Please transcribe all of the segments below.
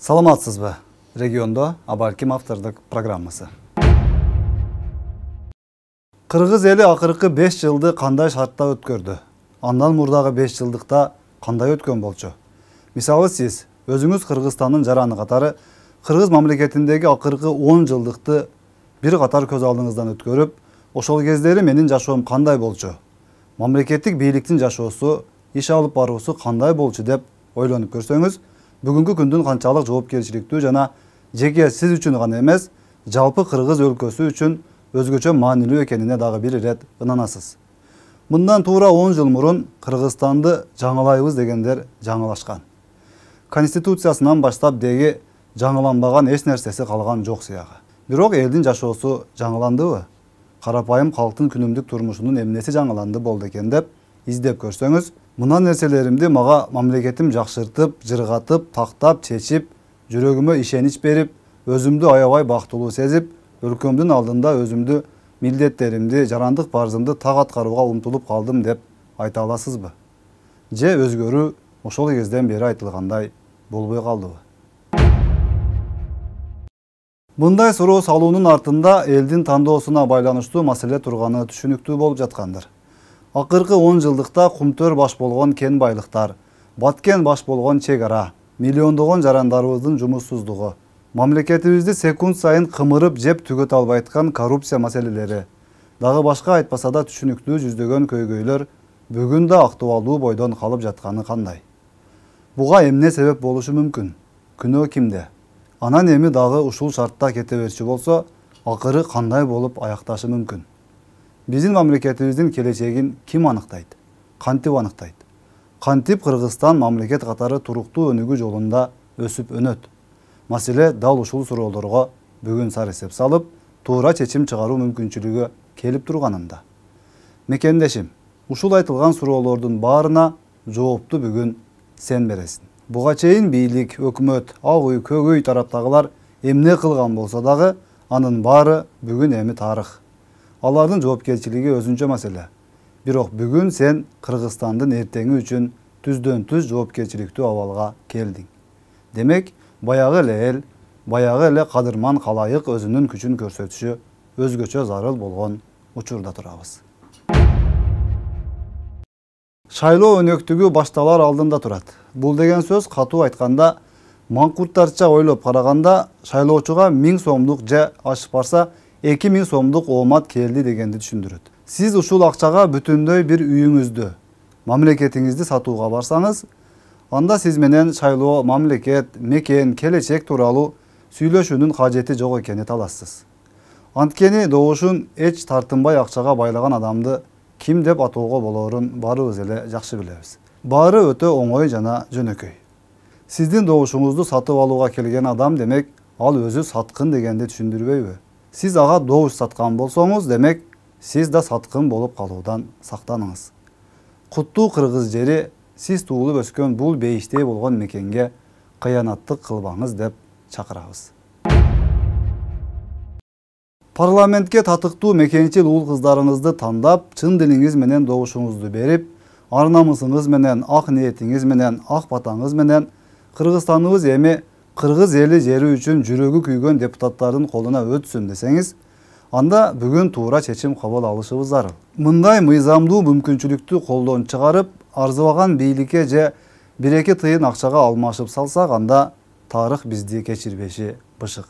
Саламатсызбы? Региондо Абалким автордук программасы. Кыргыз эли акыркы 5 жылды кандай шартта өткөрдү? Андан мурдагы 5 жылдыкта кандай өткөн болчу? Мисалы сиз өзүңүз Кыргызстандын жараны катары Кыргыз мамлекетиндеги акыркы 10 жылдыкты бир катар көз алдыңыздан өткөрүп, ошол кездери менин жашоом кандай болчу? Мамлекеттик бийликтин жашоосу, иш алып баруусу кандай болчу деп ойлонуп көрсөңүз, бүгүнкү күндүн канчалык жоопкерчиликтүү жана жеке сиз үчүн гана эмес, жалпы Кыргыз өлкөсү үчүн өзгөчө маанилүү экенине дагы бир ирет ынанасыз. Мындан туура 10 жыл мурун Кыргызстанды жаңылайбыз дегендер жаңылашкан. Конституциясынан баштап деги жаңыланбаган эч нерсеси калган жок сыягы. Бирок элдин жашоосу жаңыландыбы? Карапайым калктын күнүмдүк турмушунун эмнеси жаңыланды болду экен деп издеп көрсөңүз, мына нерселеримди мага мамлекетим жакшыртып, жыргатып, тактап, чечип, жүрөгүмө ишенич берип, өзүмдү аябай бактылуу сезип, өлкөмдүн алдында өзүмдү милдеттеримди, жарандык парзымды так аткарууга умтулуп калдым деп айта аласызбы? Же өзгөрүү ошол кезден бери айтылгандай болбой калдыбы? Мындай суроо салуунун артында элдин тандоосуна байланыштуу маселе турганы түшүнүктүү болуп жаткандыр. Акыркы 10 жылдыкта кумтөр баш болгон кен байлыктар, баткен баш болгон чек ара, миллиондогон жарандарыбыздын жумуссуздугу, мамлекетибизди секунд сайын кымырып жеп түгөт албай аткан коррупция маселелери, дагы башка айтпаса да түшүнүктүү жүздөгөн көйгөйлөр бүгүн да актуалдуу бойдон калып жатканы кандай? Буга эмне себеп болушу мүмкүн? Күнөө кимде? Анан эми дагы ушул шартта кете берчи болсо, акыры кандай болуп аякташы мүмкүн? Биздин мамлекетибиздин келечегин ким аныктайт? Кантип аныктайт? Кантип Кыргызстан мамлекет катары туруктуу өнүгүү жолунда өсүп өнөт? Маселе дал ушул суроолорго бүгүн сар эсеп салып, туура чечим чыгаруу мүмкүнчүлүгү келип турганында. Мекендешим, ушул айтылган суроолордун баарына жоопту бүгүн сен бересиң. Буга чейин бийлик, өкмөт, ак үй, көк үй тараптагылар эмне кылган болсо дагы, анын баары бүгүн эми тарых. Алардын жоопкерчилиги өзүнчө маселе. Бирок бүгүн сен Кыргызстандын эртеңи үчүн түздөн-түз жоопкерчиликтүү абалга келдиң. Демек, баягы эле эл, баягы эле кадырман калайык өзүнүн күчүн көрсөтүшү өзгөчө зарыл болгон учурда турабыз. Шайлоо өнөктүгү башталар алдында турат. Бул деген сөз катуу айтканда, маңкурттарча ойлоп караганда, шайлоочуга 1000 сомдук же ашып барса 2000 сомдук оомат келди дегенди түшүндүрөт. Сиз ушул акчага бүтүндөй бир үйүңүздү, мамлекетиңизди сатууга барсаңыз, анда сиз менен шайлоо, мамлекет, мекен, келечек тууралуу сүйлөшүүнүн кажети жок экенин талассыз. Анткени добушун эч тартынбай акчага байлаган адамды ким деп атоого болоорун баарыбыз эле жакшы билебиз. Баары өтө оңой жана жөнөкөй. Сиздин добушуңузду сатып алууга келген адам демек, ал өзү саткын дегенди түшүндүрбөйбү? Сиз ага добуш саткан болсоңуз, демек, сиз да саткын болуп калуудан сактаныңыз. Куттуу кыргыз жери, сиз туулуп өскөн бул бейиштей болгон мекенге кыянаттык кылбаңыз деп чакырабыз. Парламентке татыктуу мекенчил уул кыздарыңызды тандап, чын дилиңиз менен добушуңузду берип, ар намысыңыз менен, ак ниетиңиз менен, ак батаңыз менен Кыргызстаныбыз эми Кыргыз эли жери үчүн жүрөгү күйгөн депутаттардын колуна өтсүн десеңиз, анда бүгүн туура чечим кабыл алышыбыз зарыл. Мындай мыйзамдуу мүмкүнчүлүктү колдон чыгарып, арзыбаган бийликке же 1-2 тыйын акчага алмашып салсак, анда тарых бизди кечирбеши бышык.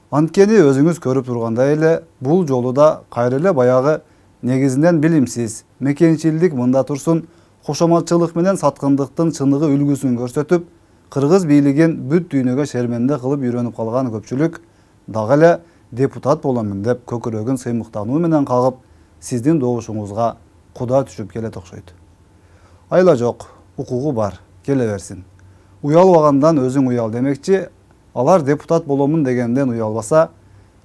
Анткени өзүңүз көрүп тургандай эле, бул жолу да кайра эле баягы негизинен билимсиз, мекенчилдик мында турсун, кошоматчылык менен саткындыктын чыныгы үлгүсүн көрсөтүп, Кыргыз бийлигин бүт дүйнөгө шерменде кылып үйрөнүп калган көпчүлүк дагы эле депутат боломун деп көкүрөгүн сыймыктануу менен кагып, сиздин добушуңузга куда түшүп келет окшойт. Айла жок, укугу бар, келе берсин. Уялбагандан өзүң уял демекчи, алар депутат боломун дегенден уялбаса,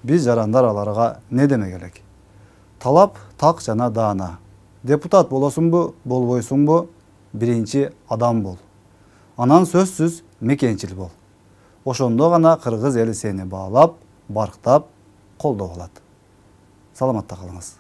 биз жарандар аларга не демек элек? Талап так жана даана. Депутат болосуңбу, болбойсуңбу, биринчи адам бол. Анан сөзсүз мекенчил бол. Ошондо гана Кыргыз эли сени баалап, барктап, колдоп алат. Саламатта калыңыз.